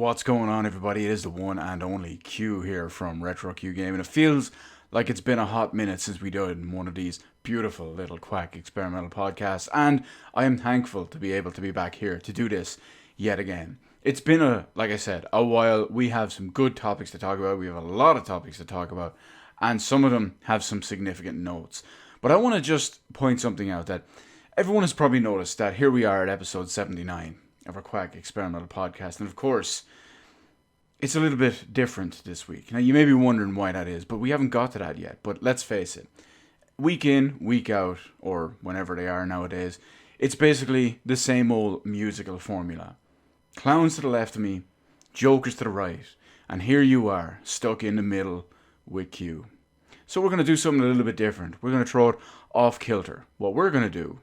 What's going on, everybody? It is the one and only Q here from Retro Q Game, and it feels like it's been a hot minute since we did one of these beautiful little Quack experimental podcasts, and I am thankful to be able to be back here to do this yet again. It's been like I said, a while. We have some good topics to talk about. We have a lot of topics to talk about, and some of them have some significant notes. But I want to just point something out that everyone has probably noticed that here we are at episode 79 of our Quack experimental podcast, and of course, it's a little bit different this week. Now, you may be wondering why that is, but we haven't got to that yet. But let's face it, week in, week out, or whenever they are nowadays, it's basically the same old musical formula. Clowns to the left of me, jokers to the right, and here you are, stuck in the middle with Q. So we're going to do something a little bit different. We're going to throw it off kilter. What we're going to do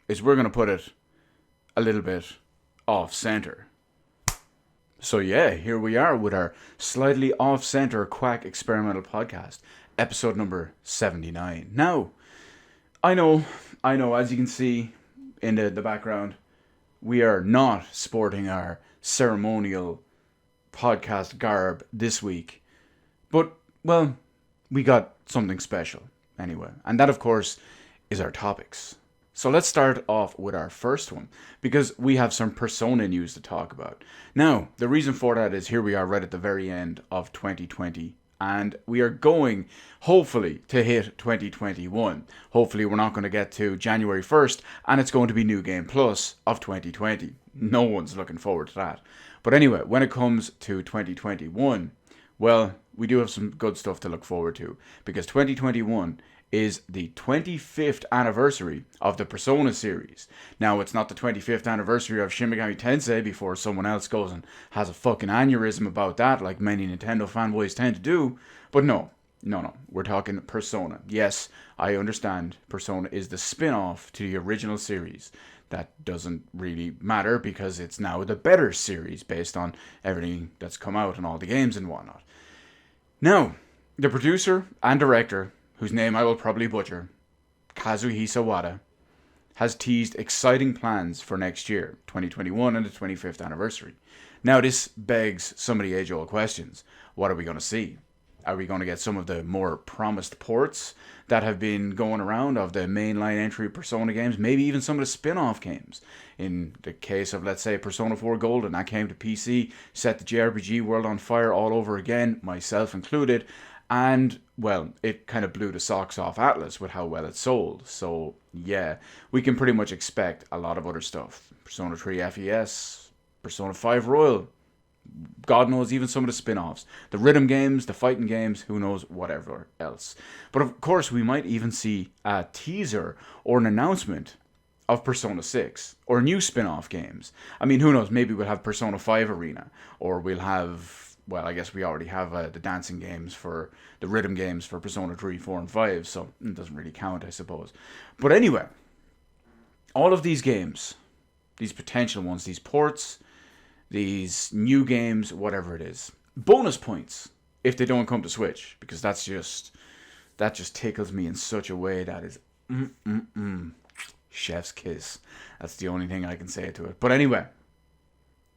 is we're going to put it a little bit off center. So yeah, here we are with our slightly off center Quack experimental podcast, episode number 79. Now, I know, as you can see in the background, we are not sporting our ceremonial podcast garb this week. But, well, we got something special anyway. And that, of course, is our topics. So let's start off with our first one, because we have some Persona news to talk about. Now, the reason for that is here we are right at the very end of 2020, and we are going, hopefully, to hit 2021. Hopefully, we're not going to get to January 1st, and it's going to be New Game Plus of 2020. No one's looking forward to that. But anyway, when it comes to 2021, well, we do have some good stuff to look forward to, because 2021 is the 25th anniversary of the Persona series. Now, it's not the 25th anniversary of Shin Megami Tensei before someone else goes and has a fucking aneurysm about that, like many Nintendo fanboys tend to do. But no. We're talking Persona. Yes, I understand Persona is the spin-off to the original series. That doesn't really matter because it's now the better series based on everything that's come out and all the games and whatnot. Now, the producer and director, whose name I will probably butcher, Kazuhisa Wada, has teased exciting plans for next year, 2021 and the 25th anniversary. Now, this begs some of the age-old questions. What are we going to see? Are we going to get some of the more promised ports that have been going around of the mainline entry Persona games? Maybe even some of the spin-off games. In the case of, let's say, Persona 4 Golden, that came to PC, set the JRPG world on fire all over again, myself included. And, well, it kind of blew the socks off Atlas with how well it sold. So, yeah, we can pretty much expect a lot of other stuff. Persona 3 FES, Persona 5 Royal, God knows even some of the spin-offs. The rhythm games, the fighting games, who knows, whatever else. But of course, we might even see a teaser or an announcement of Persona 6 or new spin-off games. I mean, who knows, maybe we'll have Persona 5 Arena, or we'll have, well, I guess we already have the dancing games for the rhythm games for Persona 3, 4, and 5, so it doesn't really count, I suppose. But anyway, all of these games, these potential ones, these ports, these new games, whatever it is, bonus points if they don't come to Switch, because that just tickles me in such a way that is chef's kiss. That's the only thing I can say to it. But anyway,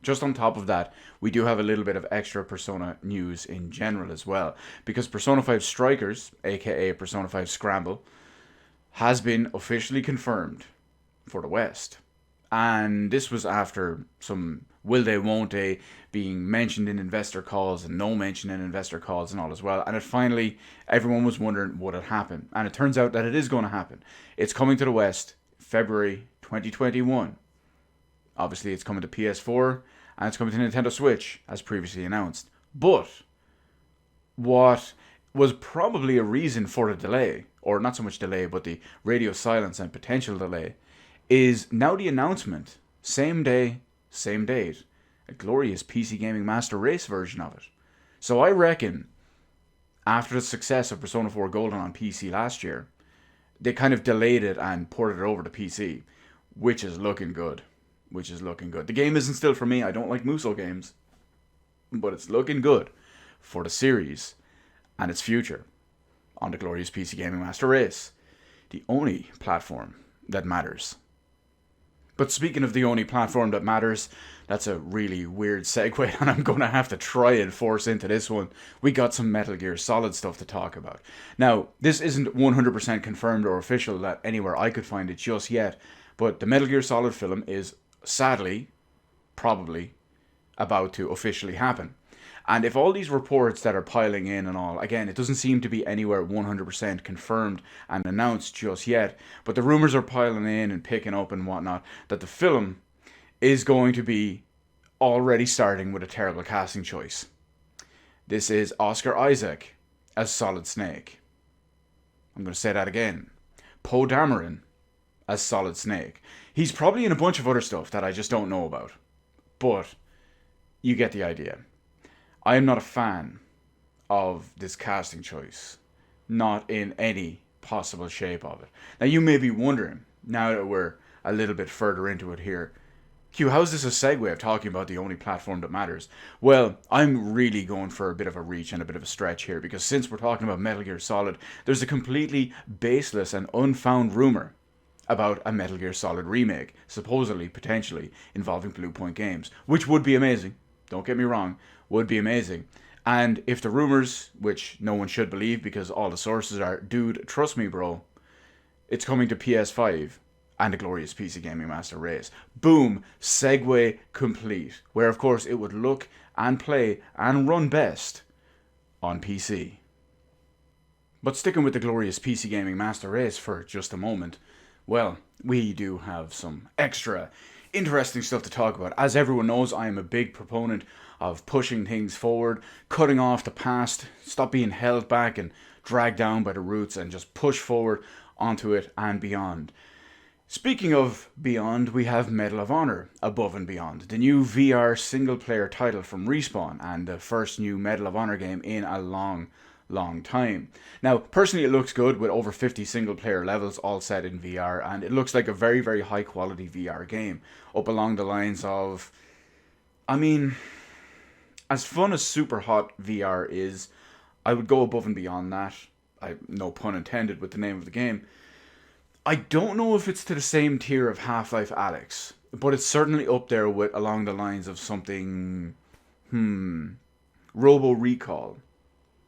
just on top of that, we do have a little bit of extra Persona news in general as well, because Persona 5 Strikers, aka Persona 5 Scramble, has been officially confirmed for the West. And this was after some will they, won't they being mentioned in investor calls and no mention in investor calls and all as well. And it finally, everyone was wondering would it happen. And it turns out that it is going to happen. It's coming to the West February 2021. Obviously, it's coming to PS4 and it's coming to Nintendo Switch, as previously announced. But what was probably a reason for the delay, or not so much delay, but the radio silence and potential delay, is now the announcement, same day, same date, a glorious PC Gaming Master Race version of it. So I reckon, after the success of Persona 4 Golden on PC last year, they kind of delayed it and ported it over to PC, which is looking good. The game isn't still for me. I don't like Musou games, but it's looking good for the series and its future on the glorious PC Gaming Master Race, the only platform that matters. But speaking of the only platform that matters, that's a really weird segue, and I'm going to have to try and force into this one. We got some Metal Gear Solid stuff to talk about. Now, this isn't 100% confirmed or official that anywhere I could find it just yet, but the Metal Gear Solid film is sadly, probably, about to officially happen. And if all these reports that are piling in and all, again, it doesn't seem to be anywhere 100% confirmed and announced just yet, but the rumors are piling in and picking up and whatnot, that the film is going to be already starting with a terrible casting choice. This is Oscar Isaac as Solid Snake. I'm going to say that again. Poe Dameron as Solid Snake. He's probably in a bunch of other stuff that I just don't know about. But you get the idea. I am not a fan of this casting choice. Not in any possible shape of it. Now you may be wondering, now that we're a little bit further into it here, Q, how's this a segue of talking about the only platform that matters? Well, I'm really going for a bit of a reach and a bit of a stretch here, because since we're talking about Metal Gear Solid, there's a completely baseless and unfound rumor about a Metal Gear Solid remake, supposedly, potentially, involving Blue Point Games, which would be amazing. Don't get me wrong, would be amazing. And if the rumors, which no one should believe because all the sources are, dude, trust me, bro, it's coming to PS5 and a glorious PC Gaming Master Race. Boom, segue complete. Where, of course, it would look and play and run best on PC. But sticking with the glorious PC Gaming Master Race for just a moment, well, we do have some extra interesting stuff to talk about. As everyone knows, I am a big proponent of pushing things forward, cutting off the past, stop being held back and dragged down by the roots, and just push forward onto it and beyond. Speaking of beyond, we have Medal of Honor Above and Beyond, the new VR single-player title from Respawn, and the first new Medal of Honor game in a long time. Now, personally, it looks good with over 50 single-player levels all set in VR, and it looks like a very, very high-quality VR game, up along the lines of, I mean, as fun as Super Hot VR is, I would go above and beyond that. No pun intended with the name of the game. I don't know if it's to the same tier of Half-Life Alyx, but it's certainly up there with along the lines of something, Robo Recall.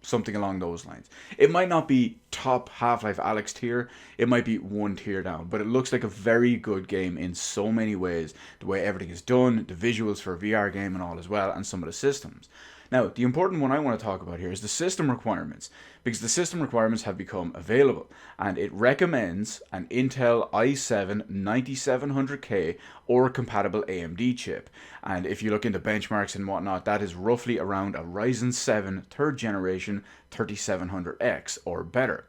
Something along those lines. It might not be top Half-Life Alyx tier, it might be one tier down, but it looks like a very good game in so many ways. The way everything is done, the visuals for a VR game and all as well, and some of the systems. Now, the important one I want to talk about here is the system requirements, because the system requirements have become available, and it recommends an Intel i7-9700K or compatible AMD chip. And if you look into benchmarks and whatnot, that is roughly around a Ryzen 7 3rd generation 3700X or better.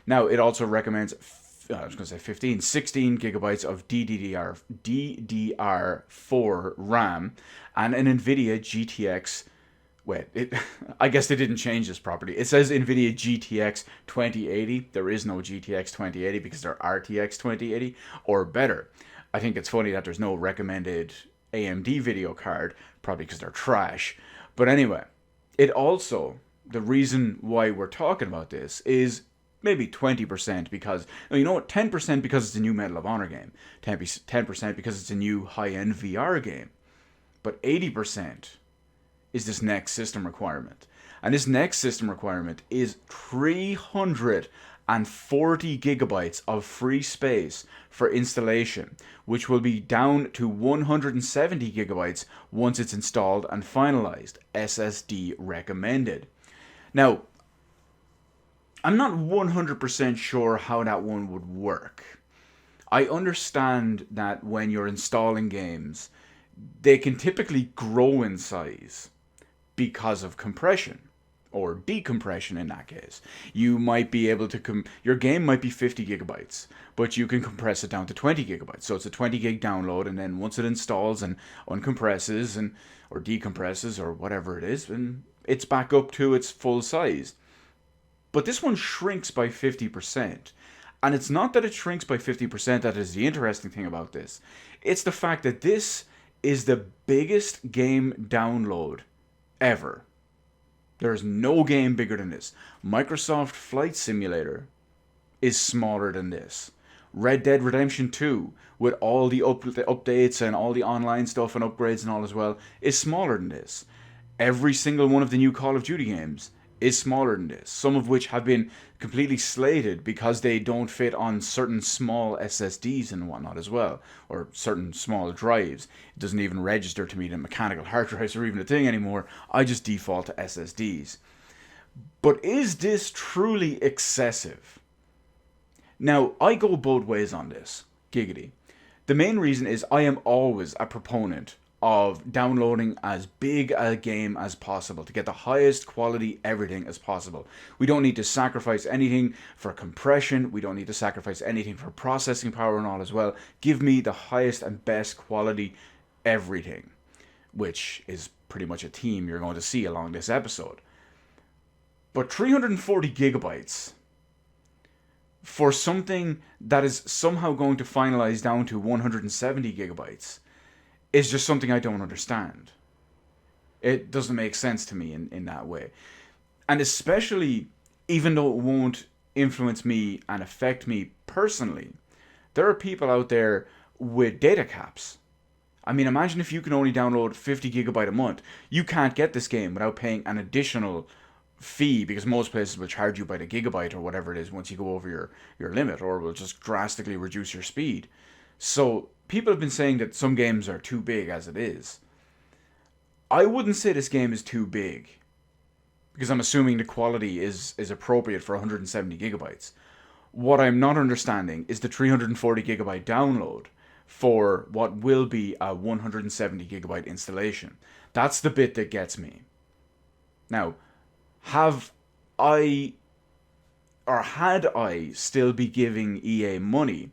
Now, it also recommends 16 gigabytes of DDR4 RAM and an NVIDIA GTX. I guess they didn't change this property. It says NVIDIA GTX 2080. There is no GTX 2080 because they're RTX 2080 or better. I think it's funny that there's no recommended AMD video card, probably because they're trash. But anyway, it also, the reason why we're talking about this is maybe 20% because, you know what, 10% because it's a new Medal of Honor game, 10% because it's a new high-end VR game, but 80% is this next system requirement. And this next system requirement is 340 gigabytes of free space for installation, which will be down to 170 gigabytes once it's installed and finalized. SSD recommended. Now, I'm not 100% sure how that one would work. I understand that when you're installing games, they can typically grow in size because of compression, or decompression in that case. You might be able to, your game might be 50 gigabytes, but you can compress it down to 20 gigabytes. So it's a 20 gig download, and then once it installs and uncompresses and or decompresses or whatever it is, and it's back up to its full size. But this one shrinks by 50%. And it's not that it shrinks by 50% that is the interesting thing about this. It's the fact that this is the biggest game download ever. There's no game bigger than this. Microsoft Flight Simulator is smaller than this. Red Dead Redemption 2, with all the updates and all the online stuff and upgrades and all as well, is smaller than this. Every single one of the new Call of Duty games is smaller than this, some of which have been completely slated because they don't fit on certain small SSDs and whatnot as well, or certain small drives. It doesn't even register to me that mechanical hard drives are even a thing anymore. I just default to SSDs. But is this truly excessive? Now, I go both ways on this, giggity. The main reason is I am always a proponent of downloading as big a game as possible to get the highest quality everything as possible. We don't need to sacrifice anything for compression. We don't need to sacrifice anything for processing power and all as well. Give me the highest and best quality everything, which is pretty much a theme you're going to see along this episode. But 340 gigabytes for something that is somehow going to finalize down to 170 gigabytes is just something I don't understand. It doesn't make sense to me in that way. And especially, even though it won't influence me and affect me personally, there are people out there with data caps. I mean, imagine if you can only download 50 gigabyte a month. You can't get this game without paying an additional fee, because most places will charge you by the gigabyte or whatever it is once you go over your limit, or will just drastically reduce your speed. So people have been saying that some games are too big as it is. I wouldn't say this game is too big, because I'm assuming the quality is appropriate for 170 gigabytes. What I'm not understanding is the 340 gigabyte download for what will be a 170 gigabyte installation. That's the bit that gets me. Now, had I still be giving EA money,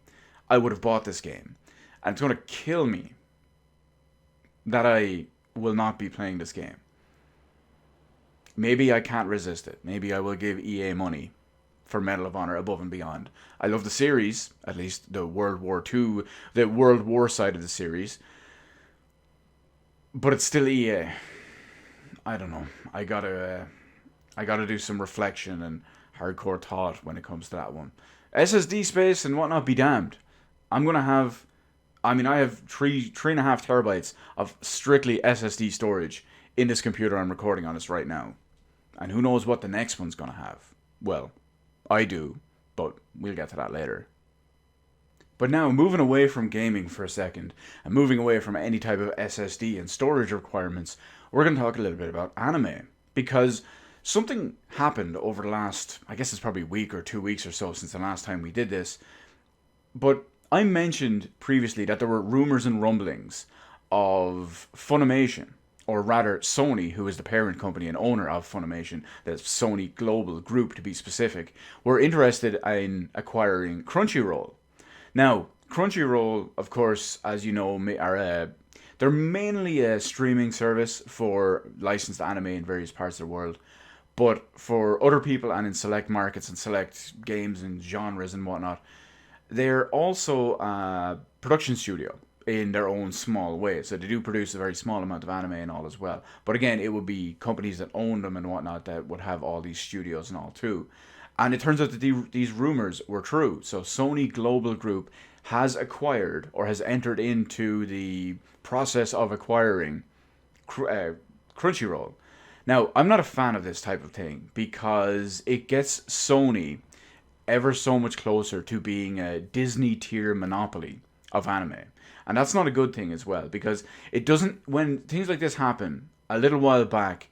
I would have bought this game. And it's going to kill me that I will not be playing this game. Maybe I can't resist it. Maybe I will give EA money for Medal of Honor Above and Beyond. I love the series, at least the World War side of the series. But it's still EA. I don't know. I gotta do some reflection and hardcore thought when it comes to that one. SSD space and whatnot be damned. I have 3.5 terabytes of strictly SSD storage in this computer I'm recording on this right now. And who knows what the next one's going to have. Well, I do, but we'll get to that later. But now, moving away from gaming for a second, and moving away from any type of SSD and storage requirements, we're going to talk a little bit about anime. Because something happened over the last, I guess it's probably a week or 2 weeks or so since the last time we did this. But I mentioned previously that there were rumors and rumblings of Funimation, or rather Sony, who is the parent company and owner of Funimation, the Sony Global Group to be specific, were interested in acquiring Crunchyroll. Now, Crunchyroll, of course, as you know, they're mainly a streaming service for licensed anime in various parts of the world. But for other people and in select markets and select games and genres and whatnot, they're also a production studio in their own small way. So they do produce a very small amount of anime and all as well. But again, it would be companies that own them and whatnot that would have all these studios and all too. And it turns out that these rumors were true. So Sony Global Group has acquired, or has entered into the process of acquiring Crunchyroll. Now, I'm not a fan of this type of thing because it gets Sony ever so much closer to being a Disney tier monopoly of anime. And that's not a good thing as well, because it doesn't, when things like this happen a little while back,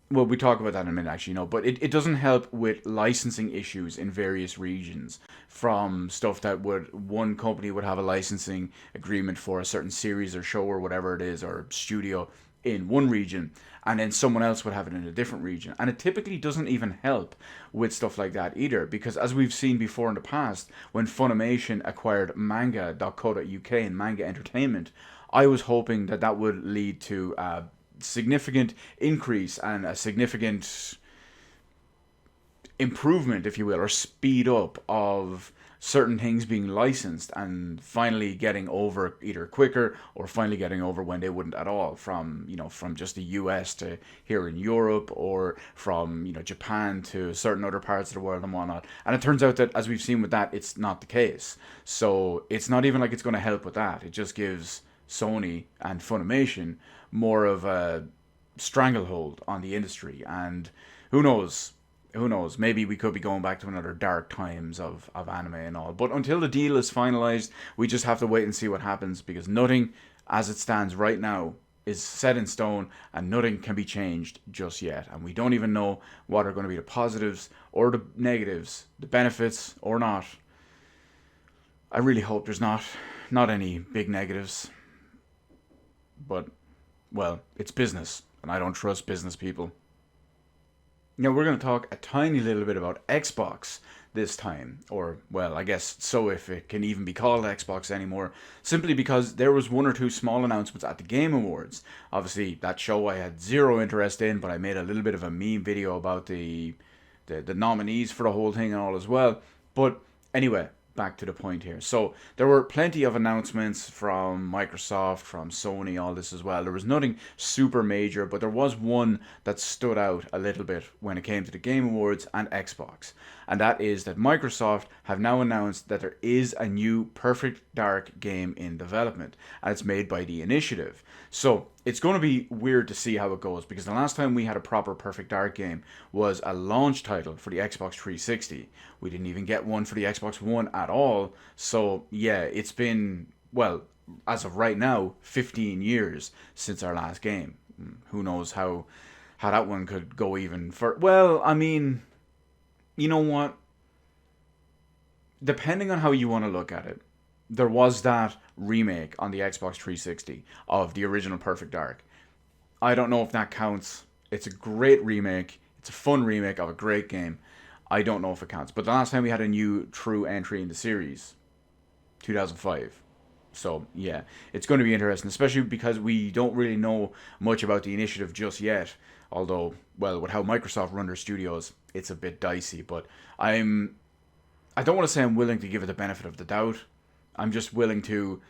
well, we talk about that in a minute actually, but it doesn't help with licensing issues in various regions, from stuff that one company would have a licensing agreement for a certain series or show or whatever it is, or studio in one region, and then someone else would have it in a different region. And it typically doesn't even help with stuff like that either, because as we've seen before in the past, when Funimation acquired manga.co.uk and Manga Entertainment, I was hoping that would lead to significant increase and a significant improvement, if you will, or speed up of certain things being licensed and finally getting over either quicker or finally getting over when they wouldn't at all, from from just the US to here in Europe, or from Japan to certain other parts of the world and whatnot. And it turns out that, as we've seen with that, it's not the case. So it's not even like it's going to help with that. It just gives Sony and Funimation more of a stranglehold on the industry. And who knows? Who knows? Maybe we could be going back to another dark times of anime and all. But until the deal is finalized, we just have to wait and see what happens, because nothing, as it stands right now, is set in stone, and nothing can be changed just yet. And we don't even know what are going to be the positives or the negatives, the benefits or not. I really hope there's not any big negatives. But, well, it's business, and I don't trust business people. Now, we're going to talk a tiny little bit about Xbox this time. Or, well, I guess so, if it can even be called Xbox anymore. Simply because there was one or two small announcements at the Game Awards. Obviously, that show I had zero interest in, but I made a little bit of a meme video about the nominees for the whole thing and all as well. But anyway, back to the point here. So there were plenty of announcements from Microsoft, from Sony, all this as well. There was nothing super major, but there was one that stood out a little bit when it came to the Game Awards and Xbox. And that is that Microsoft have now announced that there is a new Perfect Dark game in development, and it's made by the Initiative. So it's going to be weird to see how it goes, because the last time we had a proper Perfect Dark game was a launch title for the Xbox 360. We didn't even get one for the Xbox One at all. So yeah, it's been, well, as of right now, 15 years since our last game. Who knows how that one could go even further. Well, I mean, you know what? Depending on how you want to look at it, there was that remake on the Xbox 360 of the original Perfect Dark. I don't know if that counts. It's a great remake. It's a fun remake of a great game. I don't know if it counts. But the last time we had a new true entry in the series, 2005. So, yeah, it's going to be interesting, especially because we don't really know much about the Initiative just yet. Although, well, with how Microsoft run their studios, it's a bit dicey. But I don't want to say I'm willing to give it the benefit of the doubt. I'm just willing to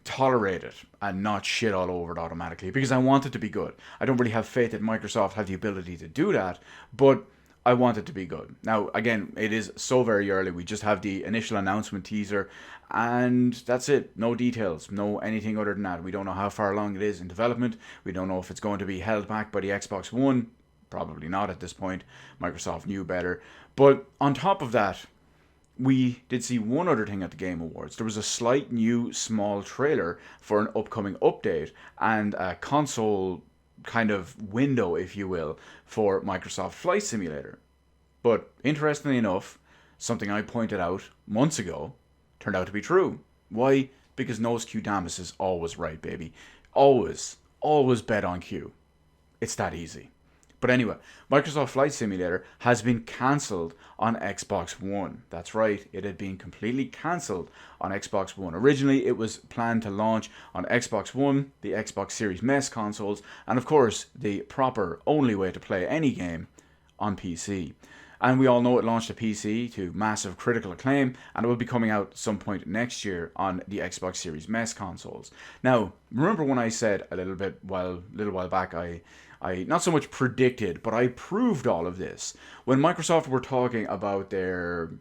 tolerate it and not shit all over it automatically, because I want it to be good. I don't really have faith that Microsoft have the ability to do that, but I want it to be good. Now, again, it is so very early. We just have the initial announcement teaser, and that's it. No details, no anything other than that. We don't know how far along it is in development. We don't know if it's going to be held back by the Xbox One. Probably not at this point. Microsoft knew better. But on top of that, we did see one other thing at the Game Awards. There was a slight new small trailer for an upcoming update and a console kind of window, if you will, for Microsoft Flight Simulator. But interestingly enough, something I pointed out months ago turned out to be true. Why? Because Nose Q Damas is always right, baby. Always. Always bet on Q. It's that easy. But anyway, Microsoft Flight Simulator has been cancelled on Xbox One. That's right, it had been completely cancelled on Xbox One. Originally, it was planned to launch on Xbox One, the Xbox Series MES consoles, and of course, the proper only way to play any game on PC. And we all know it launched a PC to massive critical acclaim, and it will be coming out some point next year on the Xbox Series MES consoles. Now, remember when I said a little while back, I not so much predicted, but I proved all of this. When Microsoft were talking about their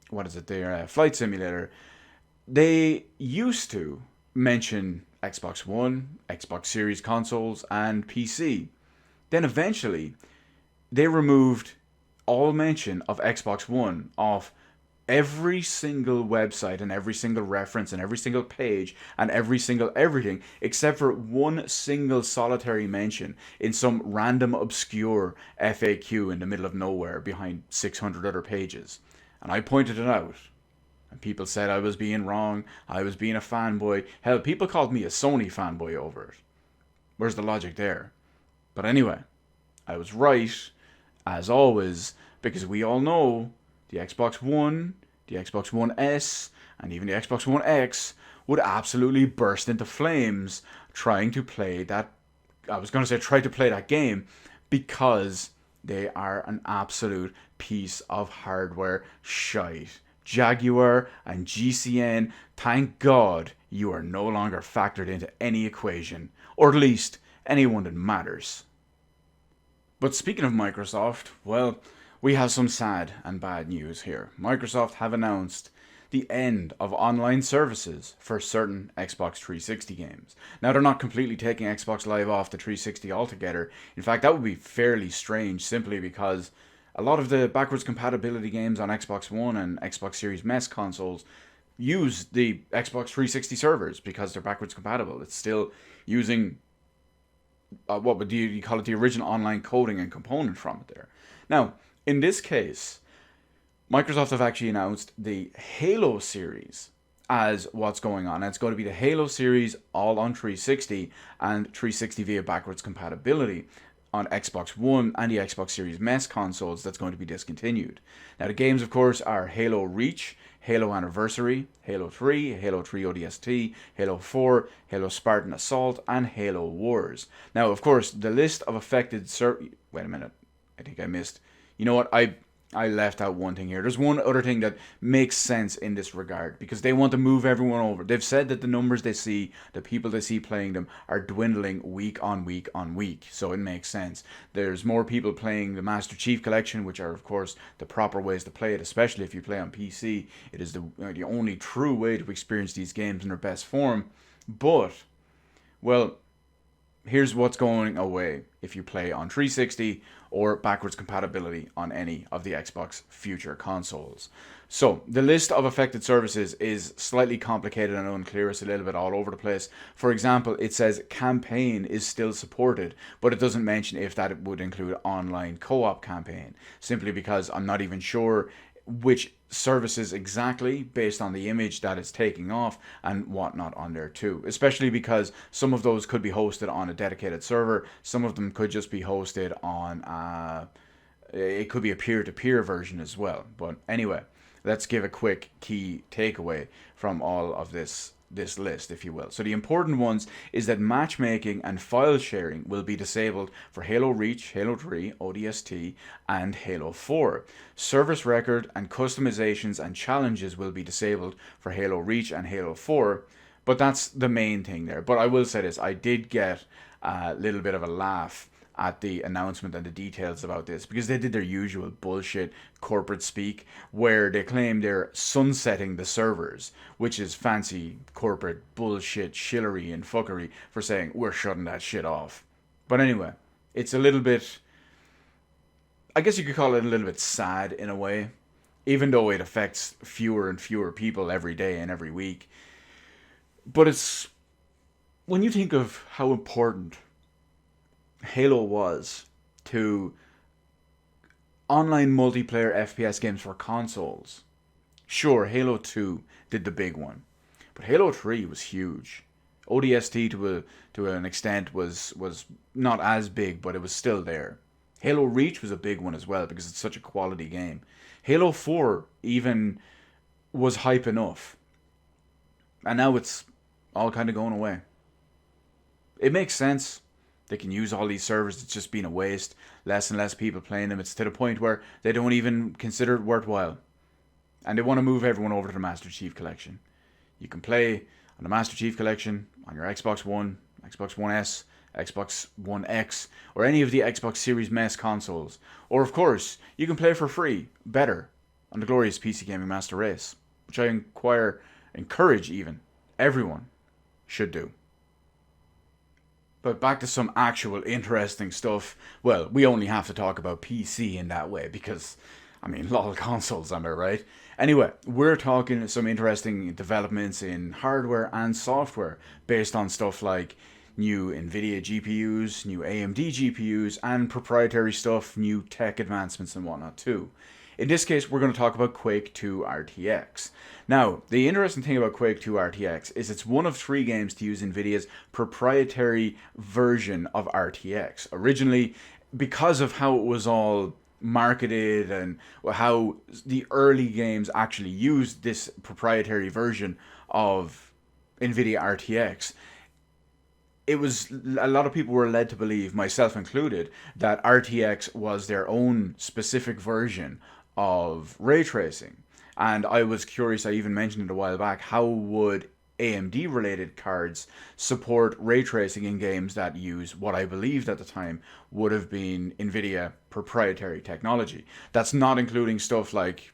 Flight Simulator, they used to mention Xbox One, Xbox Series consoles, and PC. Then eventually, they removed all mention of Xbox One off every single website and every single reference and every single page and every single everything, except for one single solitary mention in some random obscure FAQ in the middle of nowhere behind 600 other pages. And I pointed it out. And people said I was being wrong, I was being a fanboy. Hell, people called me a Sony fanboy over it. Where's the logic there? But anyway, I was right, as always, because we all know the Xbox One, the Xbox One S, and even the Xbox One X would absolutely burst into flames trying to play that. I was going to say try to play that game, because They are an absolute piece of hardware shite. Jaguar and GCN, thank God you are no longer factored into any equation, or at least anyone that matters. But speaking of Microsoft, well, we have some sad and bad news here. Microsoft have announced the end of online services for certain Xbox 360 games. Now, they're not completely taking Xbox Live off the 360 altogether. In fact, that would be fairly strange simply because a lot of the backwards compatibility games on Xbox One and Xbox Series MES consoles use the Xbox 360 servers because they're backwards compatible. It's still using what would you call it, the original online coding and component from it there. Now, in this case, Microsoft have actually announced the Halo series as what's going on. And it's going to be the Halo series all on 360 and 360 via backwards compatibility on Xbox One and the Xbox Series MES consoles that's going to be discontinued. Now the games, of course, are Halo Reach, Halo Anniversary, Halo 3, Halo 3 ODST, Halo 4, Halo Spartan Assault, and Halo Wars. Now, of course, the list of affected wait a minute. I think I missed. You know what? I left out one thing here. There's one other thing that makes sense in this regard because they want to move everyone over. They've said that the numbers they see, the people they see playing them, are dwindling week on week on week. So it makes sense. There's more people playing the Master Chief Collection, which are, of course, the proper ways to play it, especially if you play on PC. It is the only true way to experience these games in their best form. But, well, here's what's going away if you play on 360 or backwards compatibility on any of the Xbox future consoles. So, the list of affected services is slightly complicated and unclear. It's a little bit all over the place. For example, it says campaign is still supported, but it doesn't mention if that would include online co-op campaign, simply because I'm not even sure which services exactly based on the image that it's taking off and whatnot on there too, especially because some of those could be hosted on a dedicated server, some of them could just be hosted on it could be a peer-to-peer version as well. But anyway, let's give a quick key takeaway from all of this list, if you will. So the important ones is that matchmaking and file sharing will be disabled for Halo Reach, Halo 3, ODST, and Halo 4. Service record and customizations and challenges will be disabled for Halo Reach and Halo 4, but that's the main thing there. But I will say this, I did get a little bit of a laugh at the announcement and the details about this because they did their usual bullshit corporate speak where they claim they're sunsetting the servers, which is fancy corporate bullshit shillery and fuckery for saying we're shutting that shit off. But anyway, it's a little bit, I guess you could call it a little bit sad in a way, even though it affects fewer and fewer people every day and every week. But it's, when you think of how important Halo was to online multiplayer FPS games for consoles. Sure, Halo 2 did the big one, but Halo 3 was huge. ODST to an extent was not as big, but it was still there. Halo Reach was a big one as well because it's such a quality game. Halo 4 even was hype enough. And now it's all kind of going away. It makes sense. They can use all these servers. It's just been a waste. Less and less people playing them. It's to the point where they don't even consider it worthwhile. And they want to move everyone over to the Master Chief Collection. You can play on the Master Chief Collection on your Xbox One, Xbox One S, Xbox One X, or any of the Xbox Series MES consoles. Or, of course, you can play for free, better, on the glorious PC Gaming Master Race, which I encourage even, everyone should do. But back to some actual interesting stuff. Well, we only have to talk about PC in that way because, I mean, lol consoles, am I right? Anyway, we're talking some interesting developments in hardware and software based on stuff like new NVIDIA GPUs, new AMD GPUs, and proprietary stuff, new tech advancements and whatnot too. In this case, we're going to talk about Quake 2 RTX. Now, the interesting thing about Quake 2 RTX is it's one of 3 games to use NVIDIA's proprietary version of RTX. Originally, because of how it was all marketed and how the early games actually used this proprietary version of NVIDIA RTX, it was a lot of people were led to believe, myself included, that RTX was their own specific version of ray tracing. And I was curious, I even mentioned it a while back, how would AMD related cards support ray tracing in games that use what I believed at the time would have been NVIDIA proprietary technology. That's not including stuff like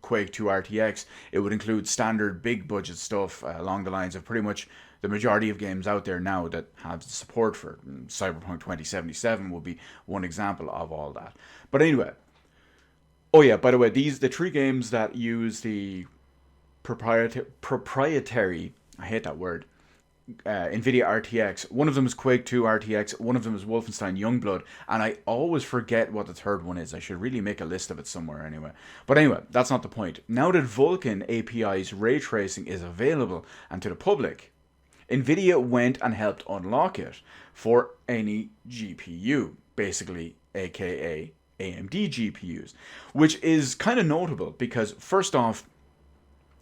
Quake 2 RTX. It would include standard big budget stuff along the lines of pretty much the majority of games out there now that have support for Cyberpunk 2077 would be one example of all that. But anyway, oh yeah, by the way, the three games that use the proprietary, I hate that word, NVIDIA RTX. One of them is Quake 2 RTX, one of them is Wolfenstein Youngblood, and I always forget what the third one is. I should really make a list of it somewhere anyway. But anyway, that's not the point. Now that Vulkan API's ray tracing is available and to the public, NVIDIA went and helped unlock it for any GPU, basically, aka AMD GPUs, which is kind of notable because, first off,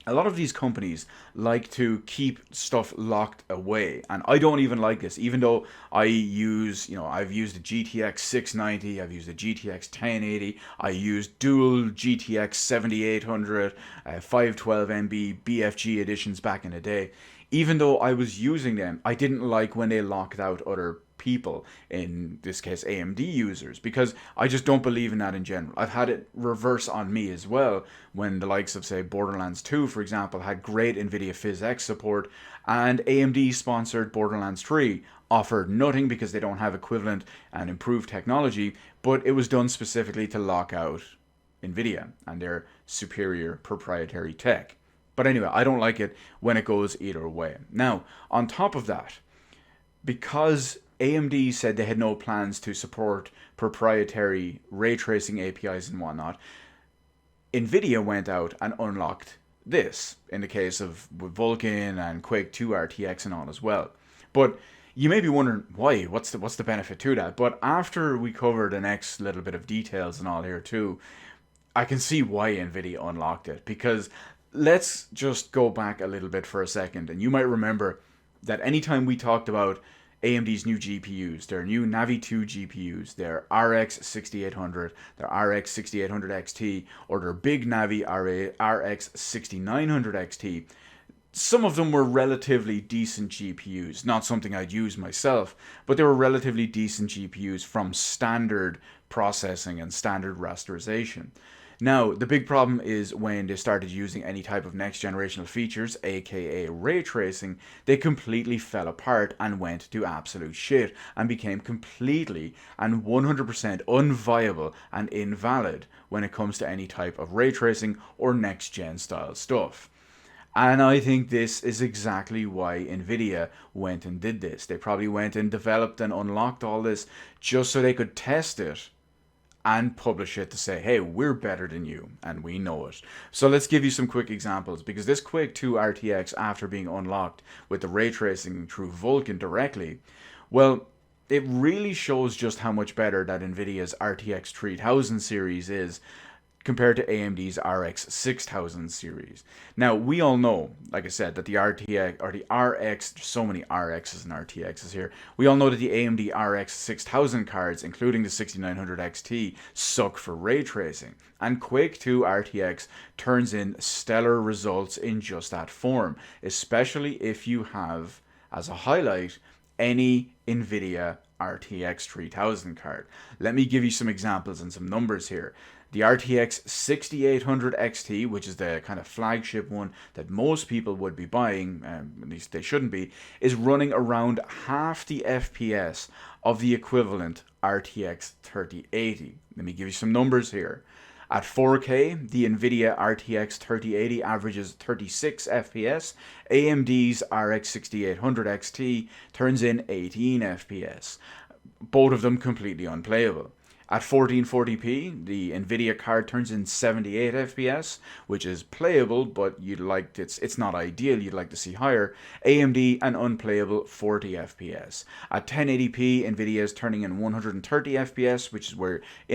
a lot of these companies like to keep stuff locked away, and I don't even like this. Even though I've used the GTX 690, I've used the GTX 1080, I used dual GTX 7800, 512 MB BFG editions back in the day. Even though I was using them, I didn't like when they locked out other people, in this case AMD users, because I just don't believe in that in general. I've had it reverse on me as well when the likes of, say, Borderlands 2, for example, had great NVIDIA PhysX support, and AMD sponsored Borderlands 3 offered nothing because they don't have equivalent and improved technology, but it was done specifically to lock out NVIDIA and their superior proprietary tech. But anyway, I don't like it when it goes either way. Now, on top of that, because AMD said they had no plans to support proprietary ray tracing APIs and whatnot, NVIDIA went out and unlocked this, in the case of Vulkan and Quake 2 RTX and all as well. But you may be wondering, why? What's the benefit to that? But after we cover the next little bit of details and all here too, I can see why NVIDIA unlocked it. Because let's just go back a little bit for a second, and you might remember that anytime we talked about AMD's new GPUs, their new Navi 2 GPUs, their RX 6800, their RX 6800 XT, or their big Navi RX 6900 XT, some of them were relatively decent GPUs. Not something I'd use myself, but they were relatively decent GPUs from standard processing and standard rasterization. Now, the big problem is when they started using any type of next generational features, aka ray tracing, they completely fell apart and went to absolute shit and became completely and 100% unviable and invalid when it comes to any type of ray tracing or next gen style stuff. And I think this is exactly why NVIDIA went and did this. They probably went and developed and unlocked all this just so they could test it and publish it to say, hey, we're better than you, and we know it. So let's give you some quick examples, because this Quake 2 RTX, after being unlocked with the ray tracing through Vulkan directly, well, it really shows just how much better that NVIDIA's RTX 3000 series is compared to AMD's RX 6000 series. Now, we all know, like I said, that the RTX, or the RX, there's so many RXs and RTXs here, we all know that the AMD RX 6000 cards, including the 6900 XT, suck for ray tracing. And Quake 2 RTX turns in stellar results in just that form, especially if you have, as a highlight, any NVIDIA RTX 3000 card. Let me give you some examples and some numbers here. The RTX 6800 XT, which is the kind of flagship one that most people would be buying, at least they shouldn't be, is running around half the FPS of the equivalent RTX 3080. Let me give you some numbers here. At 4K, the NVIDIA RTX 3080 averages 36 FPS. AMD's RX 6800 XT turns in 18 FPS. Both of them completely unplayable. At 1440p, the NVIDIA card turns in 78 FPS, which is playable, but it's not ideal, you'd like to see higher. AMD, an unplayable 40 FPS. At 1080p, NVIDIA is turning in 130 FPS, which is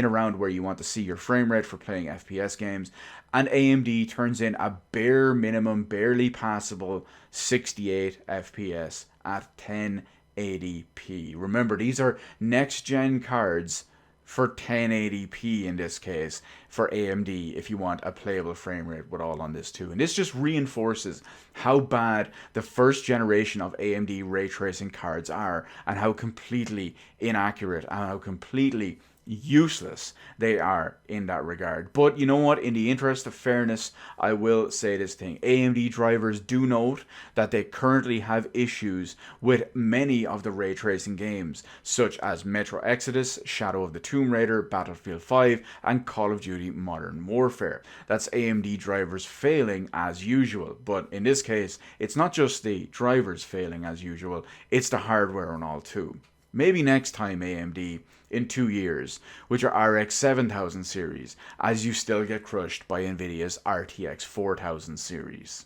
around where you want to see your frame rate for playing FPS games. And AMD turns in a bare minimum, barely passable 68 FPS at 1080p. Remember, these are next-gen cards for 1080p in this case for AMD if you want a playable frame rate with all on this too. And this just reinforces how bad the first generation of AMD ray tracing cards are and how completely inaccurate and how completely useless they are in that regard. But you know what, in the interest of fairness, I will say this thing. AMD drivers do note that they currently have issues with many of the ray tracing games, such as Metro Exodus, Shadow of the Tomb Raider, Battlefield 5, and Call of Duty Modern Warfare. That's AMD drivers failing as usual. But in this case, it's not just the drivers failing as usual, it's the hardware and all too. Maybe next time, AMD, in 2 years, with your RX 7000 series, as you still get crushed by Nvidia's RTX 4000 series.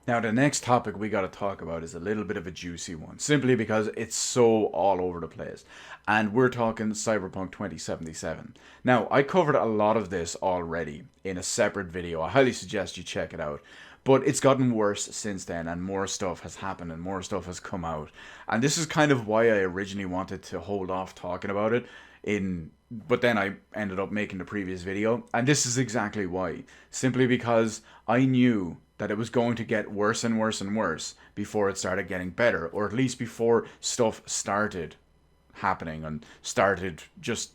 Now, the next topic we gotta talk about is a little bit of a juicy one, simply because it's so all over the place. And we're talking Cyberpunk 2077. Now, I covered a lot of this already in a separate video. I highly suggest you check it out. But it's gotten worse since then, and more stuff has happened and more stuff has come out. And this is kind of why I originally wanted to hold off talking about it, but then I ended up making the previous video. And this is exactly why. Simply because I knew that it was going to get worse and worse and worse before it started getting better, or at least before stuff started happening and started just,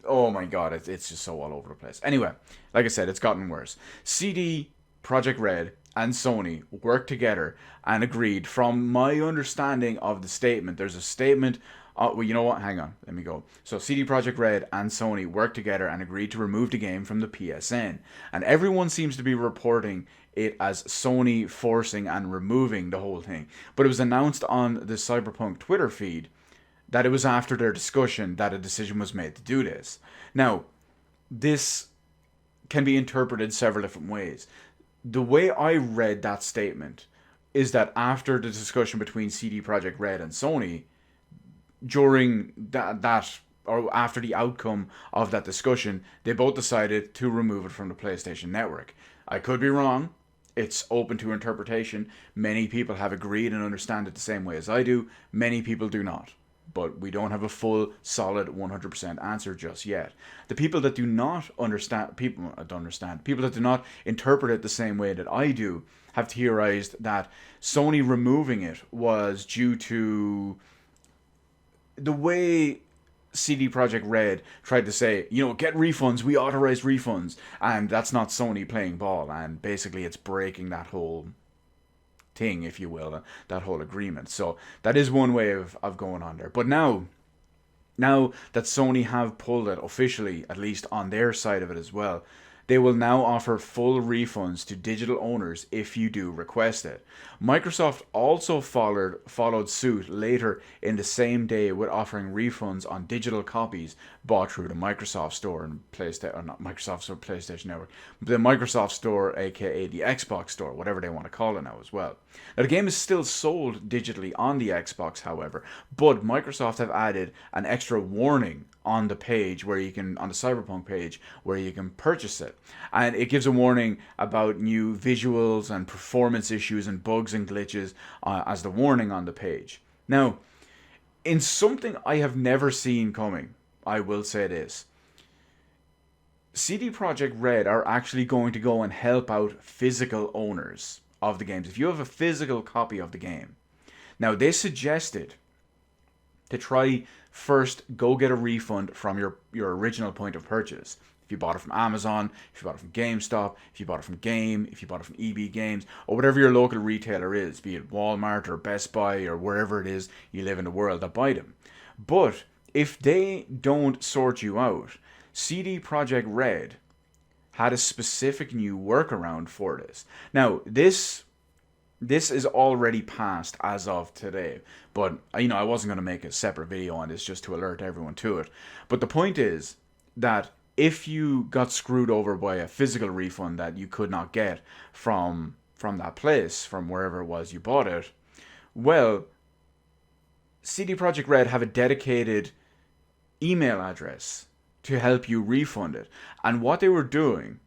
oh my god, it's just so all over the place. Anyway, like I said, it's gotten worse. CD Projekt Red and Sony worked together and agreed, from my understanding of the statement, there's a statement, well, you know what, hang on, let me go. So CD Projekt Red and Sony worked together and agreed to remove the game from the PSN. And everyone seems to be reporting it as Sony forcing and removing the whole thing. But it was announced on the Cyberpunk Twitter feed that it was after their discussion that a decision was made to do this. Now, this can be interpreted several different ways. The way I read that statement is that after the discussion between CD Projekt Red and Sony, during that or after the outcome of that discussion, they both decided to remove it from the PlayStation Network. I could be wrong. It's open to interpretation. Many people have agreed and understand it the same way as I do. Many people do not. But we don't have a full, solid, 100% answer just yet. The people that do not understand, people that do not interpret it the same way that I do, have theorized that Sony removing it was due to the way CD Projekt Red tried to say, get refunds, we authorize refunds, and that's not Sony playing ball, and basically it's breaking that whole thing, if you will, that whole agreement. So that is one way of going on there. But now that Sony have pulled it officially, at least on their side of it as well, they will now offer full refunds to digital owners if you do request it. Microsoft also followed suit later in the same day with offering refunds on digital copies bought through the Microsoft Store and PlayStation Network, the Microsoft Store, aka the Xbox Store, whatever they want to call it now as well. Now, the game is still sold digitally on the Xbox, however, but Microsoft have added an extra warning on the page on the Cyberpunk page where you can purchase it. And it gives a warning about new visuals and performance issues and bugs and glitches as the warning on the page. Now, in something I have never seen coming, I will say this. CD Projekt Red are actually going to go and help out physical owners of the games. If you have a physical copy of the game. Now, they suggested to try first go get a refund from your original point of purchase. If you bought it from Amazon, if you bought it from GameStop, if you bought it from Game, if you bought it from EB Games, or whatever your local retailer is, be it Walmart or Best Buy or wherever it is you live in the world that buy them. But if they don't sort you out, CD Projekt Red had a specific new workaround for this. Now, this is already passed as of today, but I wasn't going to make a separate video on this just to alert everyone to it. But the point is that if you got screwed over by a physical refund that you could not get from that place, from wherever it was you bought it, well, CD Projekt Red have a dedicated email address to help you refund it. And what they were doing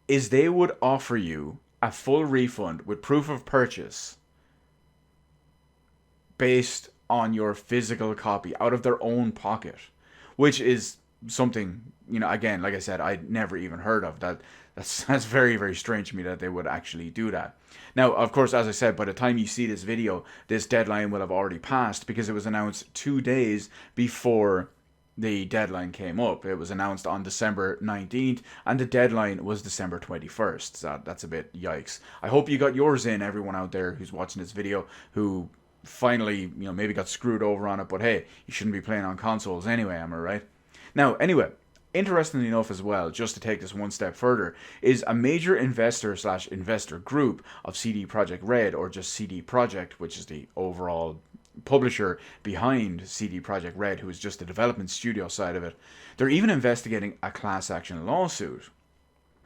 is they would offer you a full refund with proof of purchase based on your physical copy out of their own pocket, which is something, again, like I said, I'd never even heard of. That's very, very strange to me that they would actually do that. Now, of course, as I said, by the time you see this video, this deadline will have already passed because it was announced 2 days before the deadline came up. It was announced on December 19th, and the deadline was December 21st. So that's a bit yikes. I hope you got yours in, everyone out there who's watching this video, who finally, maybe got screwed over on it, but hey, you shouldn't be playing on consoles anyway, am I right? Now, anyway, interestingly enough as well, just to take this one step further, is a major investor group of CD Projekt Red, or just CD Projekt, which is the overall publisher behind CD Projekt Red, who is just the development studio side of it. They're even investigating a class action lawsuit,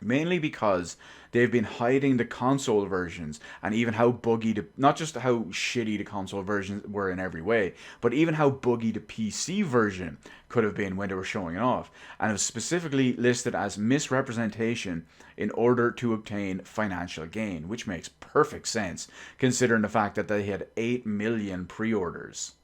mainly because they've been hiding the console versions, and even how buggy not just how shitty the console versions were in every way, but even how buggy the PC version could have been when they were showing it off. And it was specifically listed as misrepresentation in order to obtain financial gain, which makes perfect sense considering the fact that they had 8 million pre-orders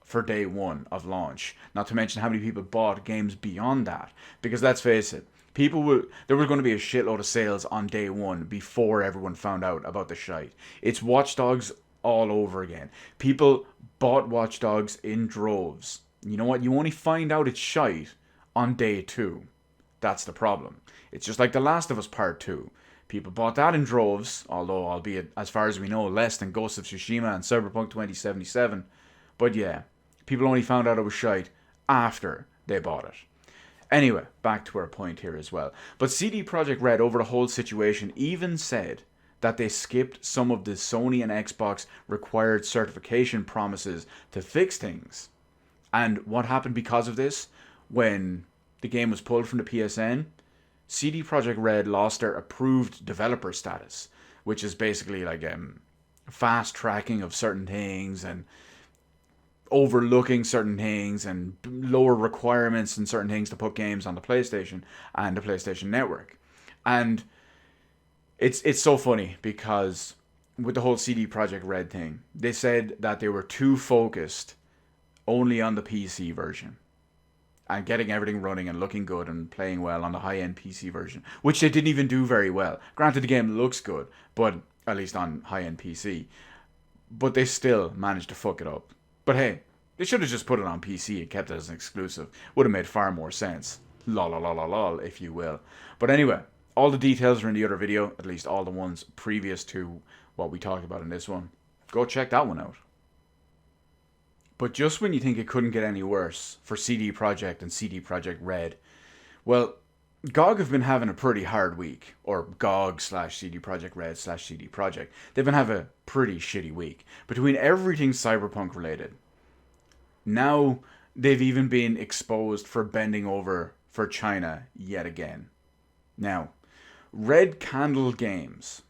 for day one of launch. Not to mention how many people bought games beyond that. Because let's face it, there was going to be a shitload of sales on day one before everyone found out about the shite. It's Watch Dogs all over again. People bought Watch Dogs in droves. You know what? You only find out it's shite on day 2. That's the problem. It's just like The Last of Us Part 2. People bought that in droves, although albeit, as far as we know, less than Ghost of Tsushima and Cyberpunk 2077. But yeah, people only found out it was shite after they bought it. Anyway, back to our point here as well. But CD Projekt Red, over the whole situation, even said that they skipped some of the Sony and Xbox required certification promises to fix things. And what happened because of this? When the game was pulled from the PSN, CD Projekt Red lost their approved developer status, which is basically like fast tracking of certain things and overlooking certain things and lower requirements and certain things to put games on the PlayStation and the PlayStation Network. And it's so funny because with the whole CD Projekt Red thing, they said that they were too focused only on the PC version and getting everything running and looking good and playing well on the high-end PC version, which they didn't even do very well. Granted, the game looks good, but at least on high-end PC, but they still managed to fuck it up. But hey, they should have just put it on PC and kept it as an exclusive. Would have made far more sense. Lol, lol, lol, lol, if you will. But anyway, all the details are in the other video, at least all the ones previous to what we talked about in this one. Go check that one out. But just when you think it couldn't get any worse for CD Projekt and CD Projekt Red, well, GOG have been having a pretty hard week. Or GOG/CD Projekt Red/CD Projekt. They've been having a pretty shitty week. Between everything Cyberpunk related. Now, they've even been exposed for bending over for China yet again. Now, Red Candle Games,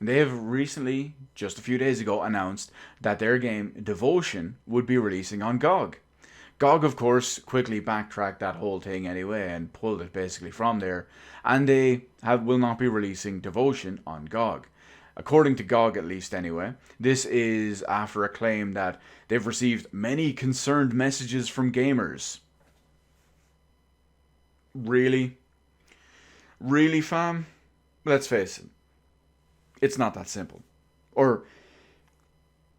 they have recently, just a few days ago, announced that their game Devotion would be releasing on GOG. GOG, of course, quickly backtracked that whole thing anyway and pulled it basically from there, and they will not be releasing Devotion on GOG. According to GOG, at least anyway, this is after a claim that they've received many concerned messages from gamers. Really? Really, fam? Let's face it. It's not that simple. Or,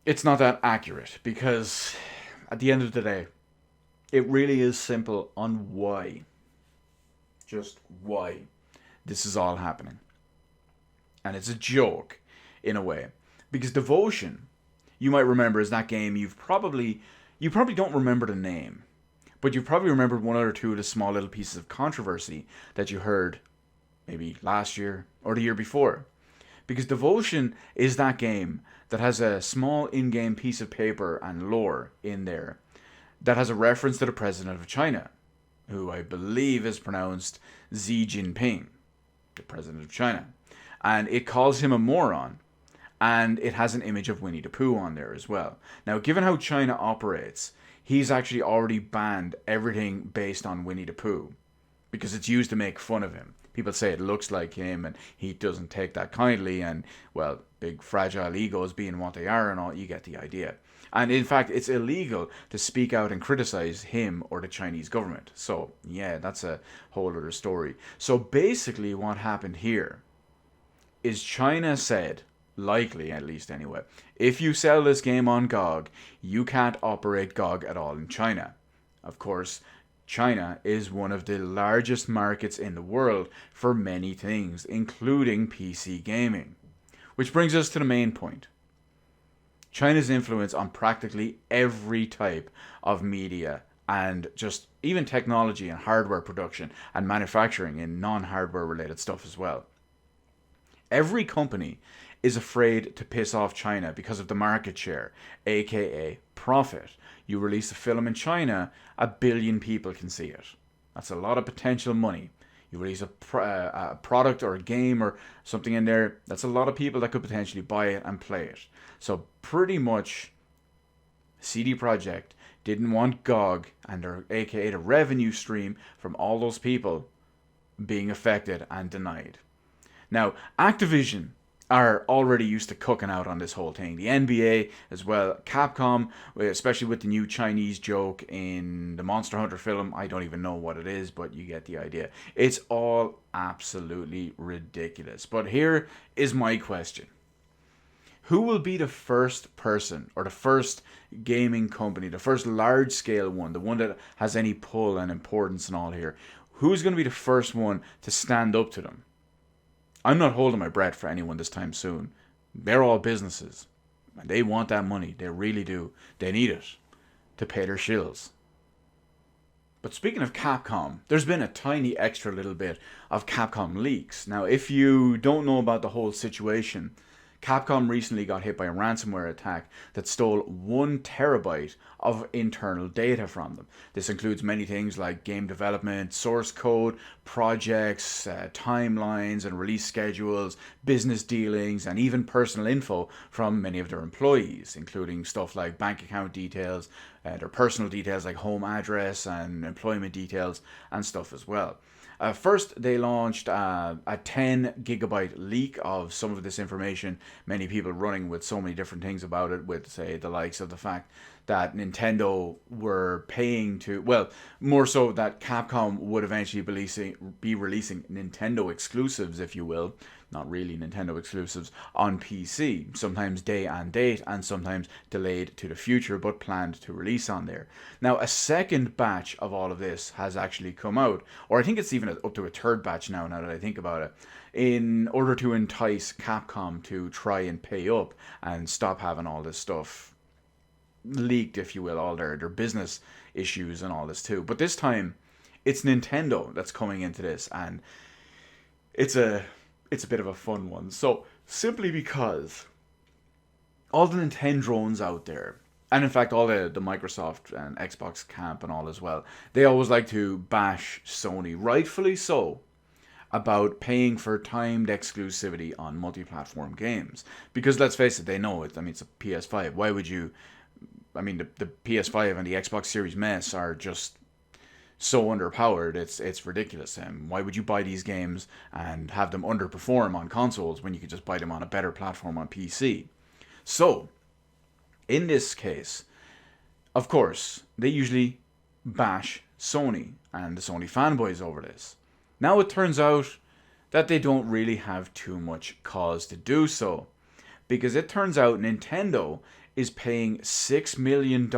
it's not that accurate, because at the end of the day, it really is simple on why. Just why this is all happening. And it's a joke, in a way. Because Devotion, you might remember, is that game you probably don't remember the name. But you probably remembered one or two of the small little pieces of controversy that you heard maybe last year or the year before. Because Devotion is that game that has a small in-game piece of paper and lore in there that has a reference to the president of China, who I believe is pronounced Xi Jinping, the president of China. And it calls him a moron, and it has an image of Winnie the Pooh on there as well. Now, given how China operates, he's actually already banned everything based on Winnie the Pooh, because it's used to make fun of him. People say it looks like him, and he doesn't take that kindly, and, well, big fragile egos being what they are and all, you get the idea. And in fact, it's illegal to speak out and criticize him or the Chinese government. So, yeah, that's a whole other story. So, basically, what happened here is China said, likely at least anyway, if you sell this game on GOG, you can't operate GOG at all in China. Of course, China is one of the largest markets in the world for many things, including PC gaming. Which brings us to the main point. China's influence on practically every type of media and just even technology and hardware production and manufacturing and non-hardware related stuff as well. Every company is afraid to piss off China because of the market share, aka profit. You release a film in China, 1 billion people can see it. That's a lot of potential money. You release a product or a game or something in there, that's a lot of people that could potentially buy it and play it. So pretty much CD Projekt didn't want GOG and their aka the revenue stream from all those people being affected and denied. Now, Activision are already used to cooking out on this whole thing. The NBA as well, Capcom, especially with the new Chinese joke in the Monster Hunter film. I don't even know what it is, but you get the idea. It's all absolutely ridiculous. But here is my question. Who will be the first person or the first gaming company, the first large scale one, the one that has any pull and importance and all here? Who's going to be the first one to stand up to them? I'm not holding my breath for anyone this time soon. They're all businesses. And they want that money. They really do. They need it to pay their shills. But speaking of Capcom, there's been a tiny extra little bit of Capcom leaks. Now, if you don't know about the whole situation, Capcom recently got hit by a ransomware attack that stole 1 terabyte of internal data from them. This includes many things like game development, source code, projects, timelines and release schedules, business dealings, and even personal info from many of their employees, including stuff like bank account details, their personal details like home address and employment details and stuff as well. First, they launched a 10 gigabyte leak of some of this information. Many people running with so many different things about it, with, say, the likes of the fact that Nintendo were paying to, well, more so that Capcom would eventually be releasing Nintendo exclusives, if you will, not really Nintendo exclusives, on PC, sometimes day and date and sometimes delayed to the future but planned to release on there. Now, a second batch of all of this has actually come out, or I think it's even up to a third batch now that I think about it, in order to entice Capcom to try and pay up and stop having all this stuff leaked, if you will, all their business issues and all this too. But this time, it's Nintendo that's coming into this, and it's a bit of a fun one. So, simply because all the Nintendrones out there, and in fact all the Microsoft and Xbox camp and all as well, they always like to bash Sony, rightfully so, about paying for timed exclusivity on multi-platform games. Because let's face it, they know it. I mean, it's a PS5. Why would you... I mean, the PS5 and the Xbox Series mess are just so underpowered, it's ridiculous. And why would you buy these games and have them underperform on consoles when you could just buy them on a better platform on PC? So, in this case, of course, they usually bash Sony and the Sony fanboys over this. Now it turns out that they don't really have too much cause to do so, because it turns out Nintendo is paying $6 million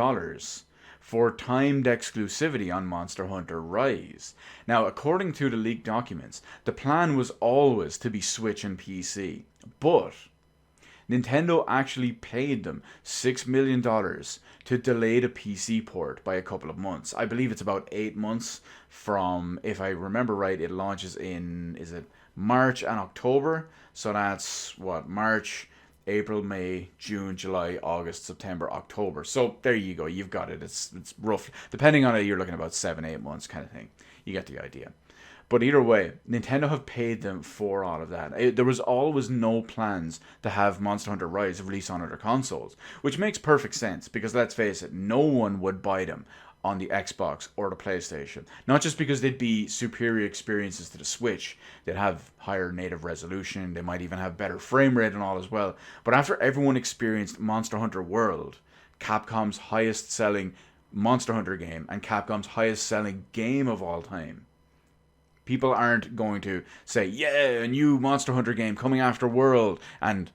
for timed exclusivity on Monster Hunter Rise. Now, according to the leaked documents, the plan was always to be Switch and PC, but Nintendo actually paid them $6 million to delay the PC port by a couple of months. I believe it's about 8 months from, if I remember right, it launches in, is it March and October? So that's, what, March, April, May, June, July, August, September, October. So there you go. You've got it. It's rough. Depending on it, you're looking about 7-8 months kind of thing. You get the idea. But either way, Nintendo have paid them for all of that. There was always no plans to have Monster Hunter Rise release on other consoles, which makes perfect sense because let's face it, no one would buy them on the Xbox or the PlayStation. Not just because they'd be superior experiences to the Switch, they'd have higher native resolution, they might even have better frame rate and all as well. But after everyone experienced Monster Hunter World, Capcom's highest selling Monster Hunter game and Capcom's highest selling game of all time. People aren't going to say, yeah, a new Monster Hunter game coming after World, and,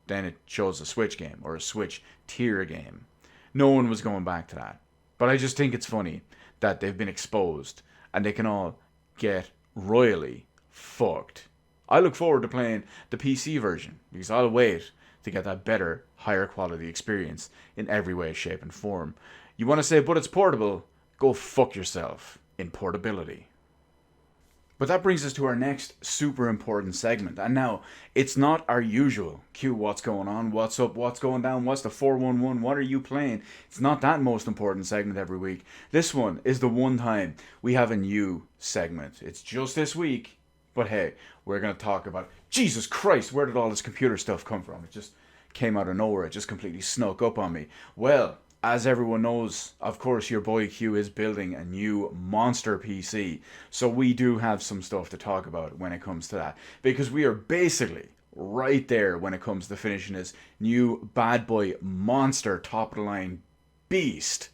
then it shows a Switch game or a Switch tier game. No one was going back to that. But I just think it's funny that they've been exposed and they can all get royally fucked. I look forward to playing the PC version because I'll wait to get that better, higher quality experience in every way, shape, and form. You want to say, but it's portable? Go fuck yourself in portability. But that brings us to our next super important segment. And now, it's not our usual Q, what's going on, what's up, what's going down, what's the 411, what are you playing? It's not that most important segment every week. This one is the one time we have a new segment. It's just this week, but hey, we're going to talk about, Jesus Christ, where did all this computer stuff come from? It just came out of nowhere. It just completely snuck up on me. Well, as everyone knows, of course, your boy Q is building a new monster PC. So we do have some stuff to talk about when it comes to that. Because we are basically right there when it comes to finishing this new bad boy monster top of the line beast.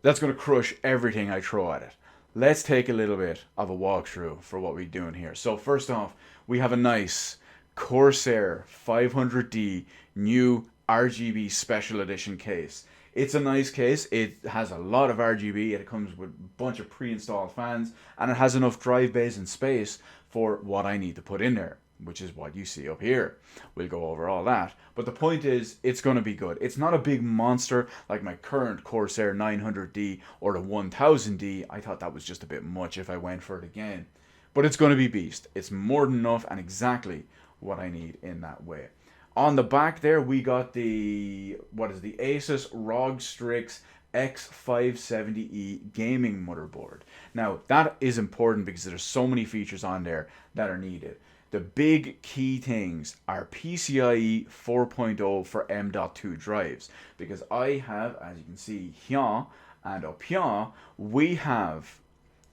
That's going to crush everything I throw at it. Let's take a little bit of a walkthrough for what we're doing here. So first off, we have a nice Corsair 500D new RGB special edition case. It's a nice case. It has a lot of RGB. It comes with a bunch of pre-installed fans, and it has enough drive bays and space for what I need to put in there, which is what you see up here. We'll go over all that. But the point is, it's going to be good. It's not a big monster like my current Corsair 900D or the 1000D. I thought that was just a bit much if I went for it again. But it's going to be beast. It's more than enough and exactly what I need in that way. On the back there, we got the Asus ROG Strix X570E gaming motherboard. Now, that is important because there's so many features on there that are needed. The big key things are PCIe 4.0 for M.2 drives. Because I have, as you can see here and up here, we have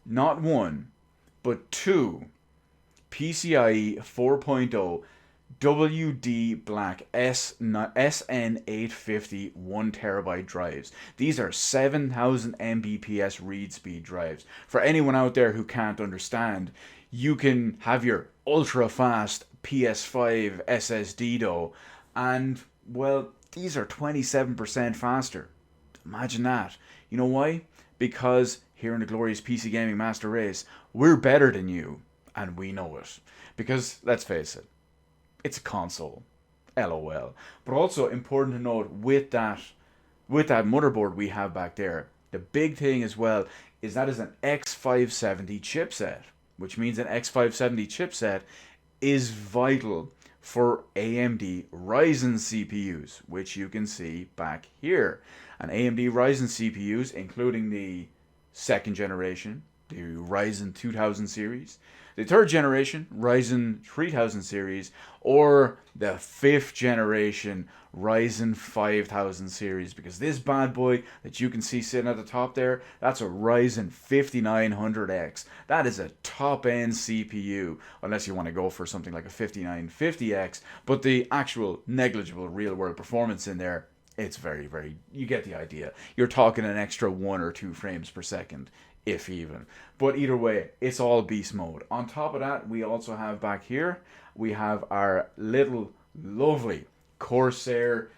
not one, but two PCIe 4.0 WD Black SN850 1TB drives. These are 7000 Mbps read speed drives. For anyone out there who can't understand, you can have your ultra fast PS5 SSD though, and well, these are 27% faster. Imagine that. You know why? Because here in the glorious PC Gaming Master Race, we're better than you, and we know it. Because let's face it, it's a console, LOL. But also important to note with that motherboard we have back there, the big thing as well is that is an X570 chipset, which means an X570 chipset is vital for AMD Ryzen CPUs, which you can see back here. And AMD Ryzen CPUs, including the second generation, the Ryzen 2000 series, the third generation Ryzen 3000 series, or the fifth generation Ryzen 5000 series, because this bad boy that you can see sitting at the top there, that's a Ryzen 5900X. That is a top end CPU, unless you want to go for something like a 5950X, but the actual negligible real world performance in there, it's very, very, you get the idea. You're talking an extra 1 or 2 frames per second, if even. But either way, it's all beast mode. On top of that, we also have back here, we have our little lovely Corsair,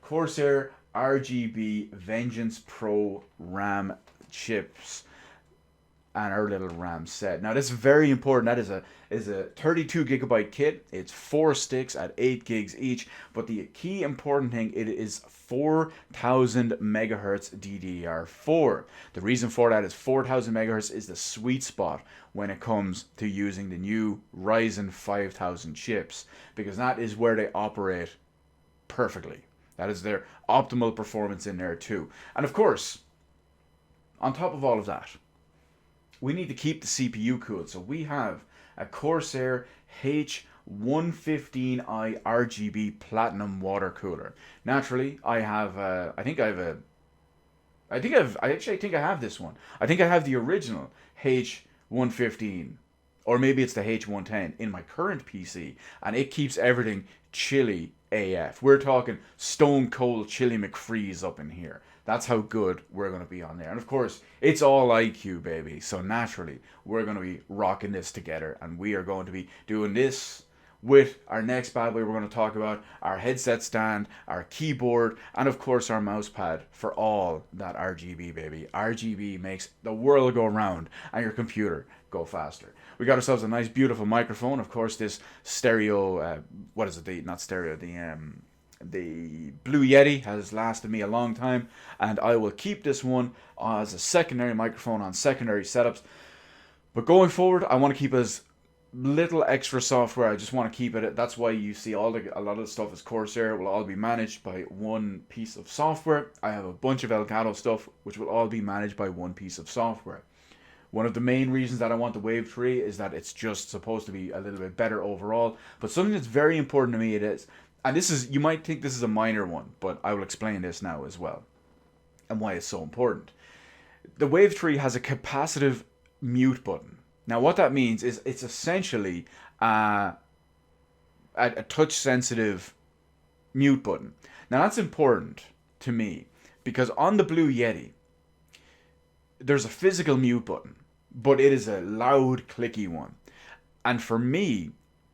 Corsair RGB Vengeance Pro RAM chips and our little RAM set. Now this is very important. That is a 32 gigabyte kit. It's 4 sticks at 8 gigs each. But the key important thing, it is 4000 megahertz DDR4. The reason for that is 4000 megahertz is the sweet spot when it comes to using the new Ryzen 5000 chips, because that is where they operate perfectly. That is their optimal performance in there too. And of course, on top of all of that, we need to keep the CPU cool. So we have a Corsair H115i RGB Platinum water cooler. Naturally, I think I have this one. I think I have the original H115. Or maybe it's the H110 in my current PC, and it keeps everything chilly AF. We're talking stone cold chili McFreeze up in here. That's how good we're going to be on there. And of course, it's all IQ, baby. So naturally, we're going to be rocking this together. And we are going to be doing this with our next bad boy. We're going to talk about our headset stand, our keyboard, and of course our mouse pad for all that RGB, baby. RGB makes the world go round and your computer go faster. We got ourselves a nice, beautiful microphone. Of course, this stereo, the Blue Yeti has lasted me a long time, and I will keep this one as a secondary microphone on secondary setups. But going forward, I want to keep as little extra software. I just want to keep it. That's why you see a lot of the stuff is Corsair. It will all be managed by one piece of software. I have a bunch of Elgato stuff, which will all be managed by one piece of software. One of the main reasons that I want the Wave 3 is that it's just supposed to be a little bit better overall. But something that's very important to me, it is, and this is, you might think this is a minor one, but I will explain this now as well, and why it's so important. The Wave 3 has a capacitive mute button. Now what that means is it's essentially a touch sensitive mute button. Now that's important to me because on the Blue Yeti, there's a physical mute button, but it is a loud, clicky one. And for me,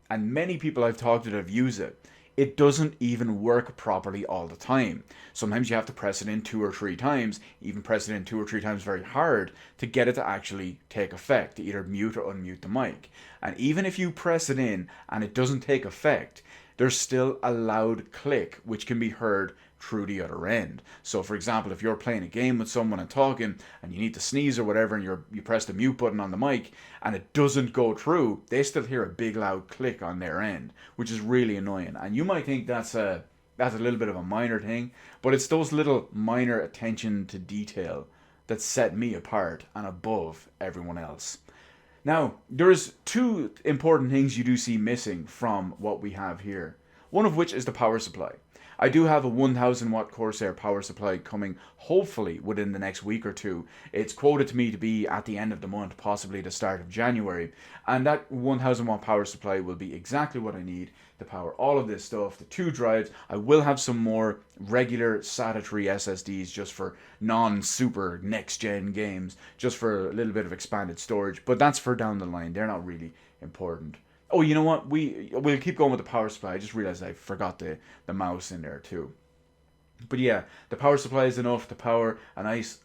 and many people I've talked to that have used it, it doesn't even work properly all the time. Sometimes you have to press it in 2 or 3 times, even press it in 2 or 3 times very hard to get it to actually take effect, to either mute or unmute the mic. And even if you press it in and it doesn't take effect, there's still a loud click which can be heard through the other end. So for example, if you're playing a game with someone and talking and you need to sneeze or whatever and you press the mute button on the mic and it doesn't go through, they still hear a big loud click on their end, which is really annoying. And you might think that's a little bit of a minor thing, but it's those little minor attention to detail that set me apart and above everyone else. Now, there's 2 important things you do see missing from what we have here. One of which is the power supply. I do have a 1000 watt Corsair power supply coming hopefully within the next week or 2. It's quoted to me to be at the end of the month, possibly the start of January. And that 1000 watt power supply will be exactly what I need to power all of this stuff. The 2 drives. I will have some more regular SATA 3 SSDs just for non-super next-gen games, just for a little bit of expanded storage. But that's for down the line. They're not really important. Oh, you know what? We'll keep going with the power supply. I just realized I forgot the mouse in there too. But yeah, the power supply is enough to power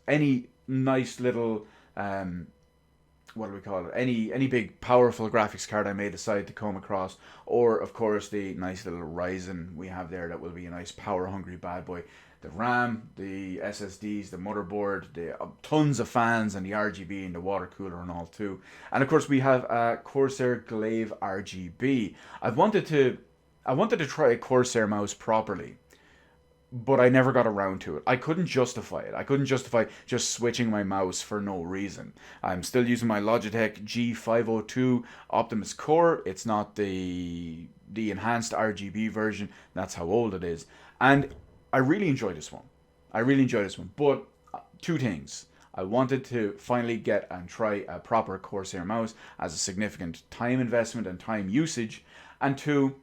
any nice little what do we call it? Any big powerful graphics card I may decide to come across, or of course the nice little Ryzen we have there that will be a nice power hungry bad boy. The RAM, the SSDs, the motherboard, the tons of fans, and the RGB and the water cooler and all too. And of course we have a Corsair Glaive RGB. I wanted to try a Corsair mouse properly, but I never got around to it. I couldn't justify it. I couldn't justify just switching my mouse for no reason. I'm still using my Logitech G502 Optimus Core. It's not the enhanced RGB version. That's how old it is. And I really enjoy this one. But 2 things. I wanted to finally get and try a proper Corsair mouse as a significant time investment and time usage. And 2,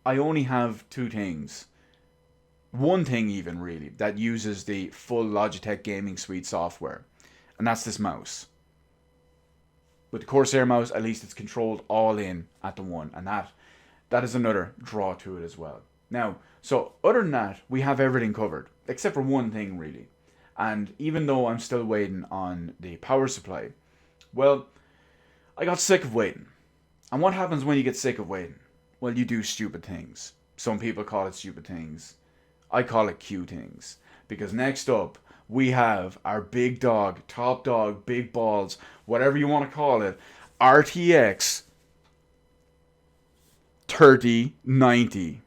I only have 2 things. 1 thing even really that uses the full Logitech Gaming Suite software. And that's this mouse. With the Corsair mouse, at least it's controlled all in at the one. And that is another draw to it as well. Now, so other than that, we have everything covered, except for 1 thing really. And even though I'm still waiting on the power supply, well, I got sick of waiting. And what happens when you get sick of waiting? Well, you do stupid things. Some people call it stupid things. I call it cute things. Because next up, we have our big dog, top dog, big balls, whatever you want to call it, RTX 3090.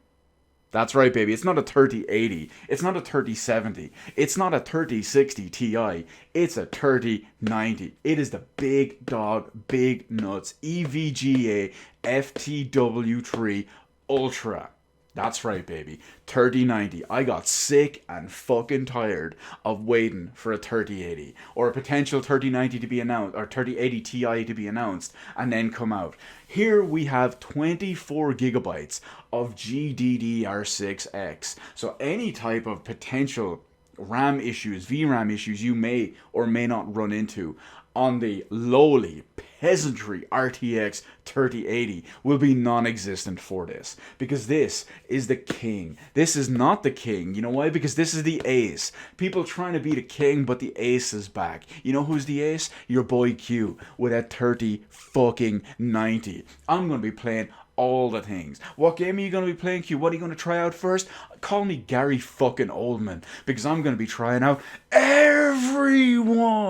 That's right, baby. It's not a 3080. It's not a 3070. It's not a 3060 Ti. It's a 3090. It is the big dog, big nuts EVGA FTW3 Ultra. That's right, baby. 3090. I got sick and fucking tired of waiting for a 3080 or a potential 3090 to be announced or 3080 Ti to be announced and then come out. Here we have 24 gigabytes of GDDR6X. So any type of potential RAM issues, VRAM issues you may or may not run into on the lowly peasantry RTX 3080 will be non-existent for this, because this is the king. This is not the king. You know why? Because this is the ace. People trying to be the king, but the ace is back. You know who's the ace? Your boy Q with a 30 fucking 90. I'm gonna be playing all the things. What game are you going to be playing, Q? What are you going to try out first? Call me Gary fucking Oldman, because I'm going to be trying out everyone.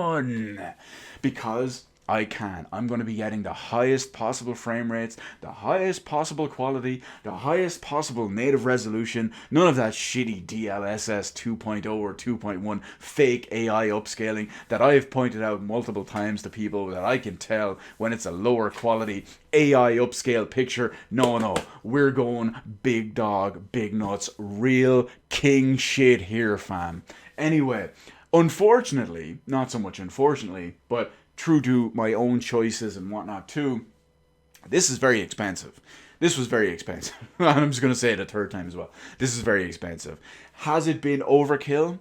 Because I can. I'm going to be getting the highest possible frame rates, the highest possible quality, the highest possible native resolution. None of that shitty DLSS 2.0 or 2.1 fake AI upscaling that I've pointed out multiple times to people that I can tell when it's a lower quality AI upscale picture. No, we're going big dog, big nuts, real king shit here, fam. Anyway, unfortunately, not so much unfortunately, but true to my own choices and whatnot too, this is very expensive. This was very expensive. I'm just going to say it a third time as well. This is very expensive. Has it been overkill?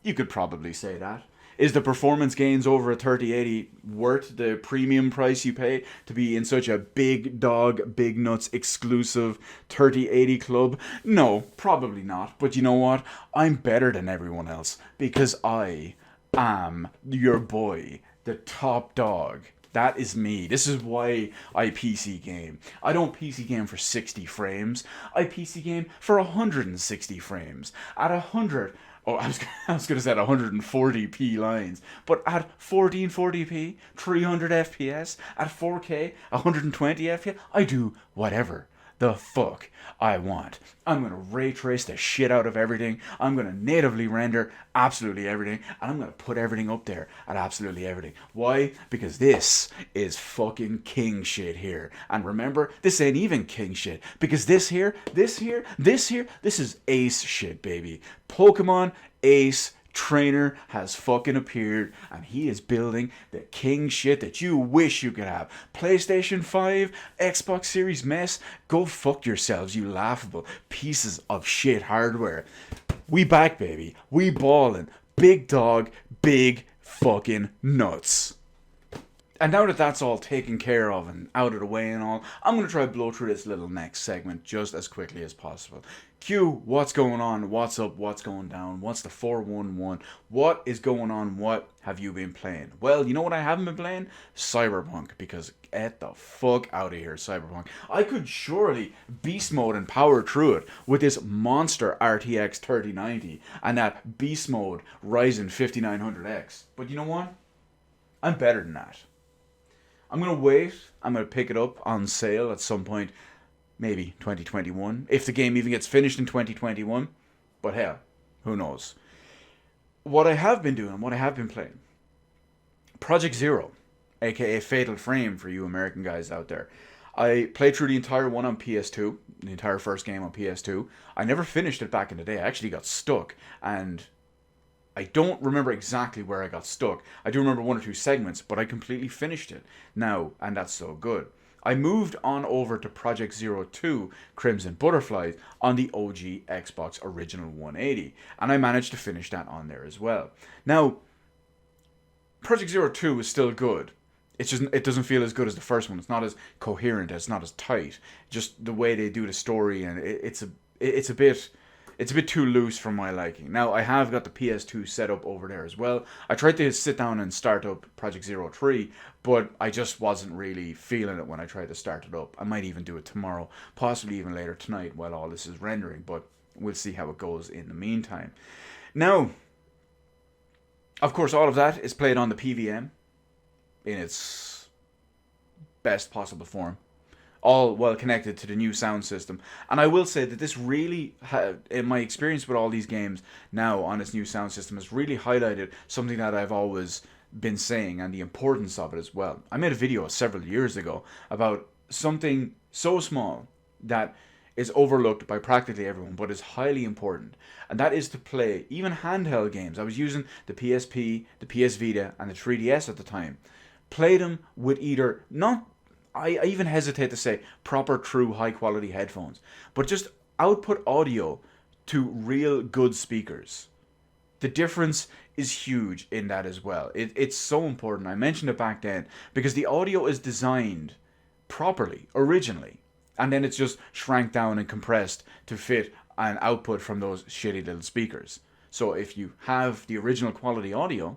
You could probably say that. Is the performance gains over a 3080 worth the premium price you pay to be in such a big dog, big nuts exclusive 3080 club? No, probably not. But you know what? I'm better than everyone else because I am your boy, the top dog. That is me. This is why I PC game. I don't PC game for 60 frames. I PC game for 160 frames. At 100... Oh, I was going to say at 140p lines. But at 1440p, 300 FPS, at 4K, 120 FPS, I do whatever the fuck I want. I'm going to ray trace the shit out of everything. I'm going to natively render absolutely everything. And I'm going to put everything up there at absolutely everything. Why? Because this is fucking king shit here. And remember, this ain't even king shit. Because this is ace shit, baby. Pokemon Ace Trainer has fucking appeared, and he is building the king shit that you wish you could have. PlayStation 5, Xbox Series mess, go fuck yourselves, you laughable pieces of shit hardware. We back, baby. We ballin'. Big dog, big fucking nuts. And now that that's all taken care of and out of the way and all, I'm going to try to blow through this little next segment just as quickly as possible. Q, what's going on? What's up? What's going down? What's the 411? What is going on? What have you been playing? Well, you know what I haven't been playing? Cyberpunk, because get the fuck out of here, Cyberpunk. I could surely beast mode and power through it with this monster RTX 3090 and that beast mode Ryzen 5900X. But you know what? I'm better than that. I'm going to wait. I'm going to pick it up on sale at some point, maybe 2021, if the game even gets finished in 2021. But hell, who knows? What I have been doing, what I have been playing, Project Zero, aka Fatal Frame for you American guys out there. I played through the entire one on PS2, the entire first game on PS2. I never finished it back in the day. I actually got stuck, and I don't remember exactly where I got stuck. I do remember one or two segments, but I completely finished it now, and that's so good. I moved on over to Project Zero 2 Crimson Butterflies on the OG Xbox Original 180, and I managed to finish that on there as well. Now, Project Zero 2 is still good. It's just, it doesn't feel as good as the first one. It's not as coherent, it's not as tight. Just the way they do the story, and it's a bit too loose for my liking. Now, I have got the PS2 set up over there as well. I tried to sit down and start up Project Zero 3, but I just wasn't really feeling it when I tried to start it up. I might even do it tomorrow, possibly even later tonight while all this is rendering, but we'll see how it goes in the meantime. Now, of course, all of that is played on the PVM in its best possible form, all well connected to the new sound system. And I will say that this really, in my experience with all these games now on this new sound system, has really highlighted something that I've always been saying, and the importance of it as well. I made a video several years ago about something so small that is overlooked by practically everyone, but is highly important. And that is to play even handheld games. I was using the PSP, the PS Vita, and the 3DS at the time. Play them with either, not, I even hesitate to say, proper, true, high quality headphones, but just output audio to real good speakers. The difference is huge in that as well. It's so important. I mentioned it back then because the audio is designed properly originally, and then it's just shrank down and compressed to fit an output from those shitty little speakers. So if you have the original quality audio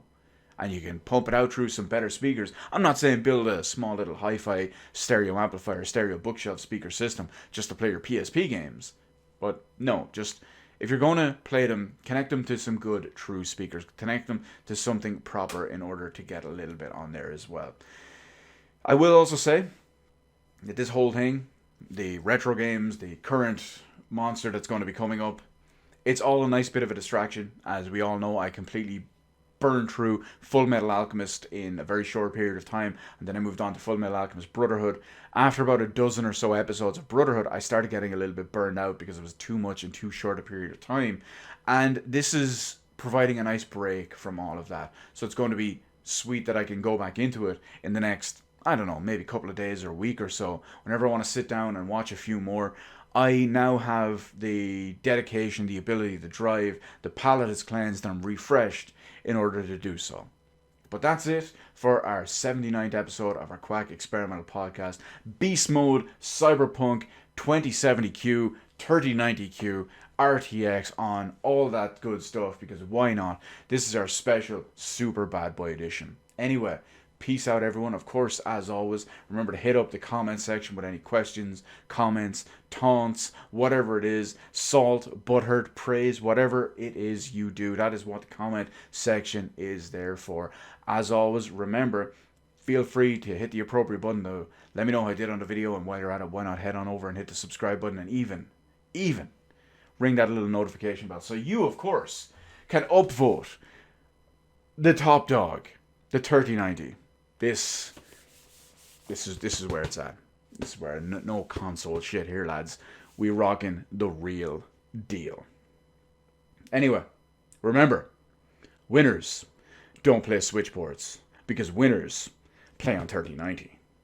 and you can pump it out through some better speakers, I'm not saying build a small little hi-fi stereo amplifier, stereo bookshelf speaker system just to play your PSP games, but no, just if you're going to play them, connect them to some good true speakers, connect them to something proper in order to get a little bit on there as well. I will also say that this whole thing, the retro games, the current monster that's going to be coming up, it's all a nice bit of a distraction. As we all know, I completely burned through Full Metal Alchemist in a very short period of time, and then I moved on to Full Metal Alchemist Brotherhood. After about a dozen or so episodes of Brotherhood, I started getting a little bit burned out because it was too much in too short a period of time, and this is providing a nice break from all of that. So it's going to be sweet that I can go back into it in the next, I don't know, maybe a couple of days or a week or so. Whenever I want to sit down and watch a few more, I now have the dedication, the ability, the drive, the palate is cleansed and refreshed in order to do so. But that's it for our 79th episode of our Quack Experimental Podcast. Beast Mode, Cyberpunk, 2070Q, 3090Q, RTX on, all that good stuff, because why not? This is our special Super Bad Boy edition. Anyway, peace out, everyone. Of course, as always, remember to hit up the comment section with any questions, comments, taunts, whatever it is, salt, butthurt, praise, whatever it is you do. That is what the comment section is there for. As always, remember, feel free to hit the appropriate button to let me know how I did on the video, and while you're at it, why not head on over and hit the subscribe button, and even ring that little notification bell so you, of course, can upvote the top dog, the 3090. This is where it's at. This is where no console shit here, lads. We rocking the real deal. Anyway, remember, winners don't play switchboards, because winners play on 3090.